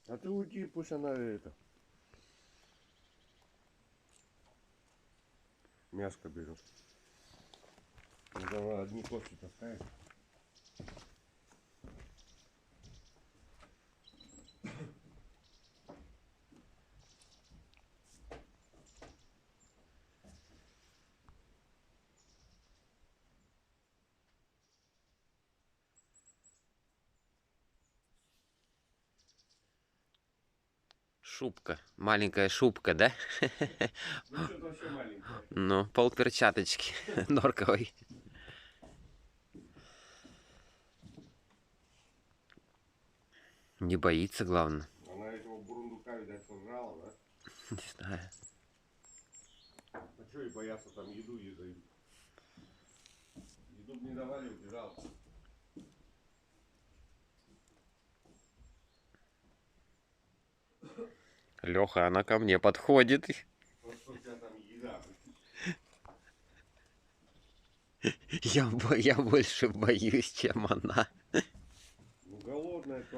А ты уйди, пусть она это мяско берет. Она одни кости таскает. Шубка. Маленькая шубка, да? Ну что-то вообще маленькое. Ну, полперчаточки норковой. Не боится, главное. Она этого бурундука, видать, сожрала, да? Не знаю. А что и бояться, там еду ей дают. Еду бы не давали, убежал. Леха, она ко мне подходит. Вот что у тебя там еда. Я больше боюсь, чем она. Ну голодная тварь.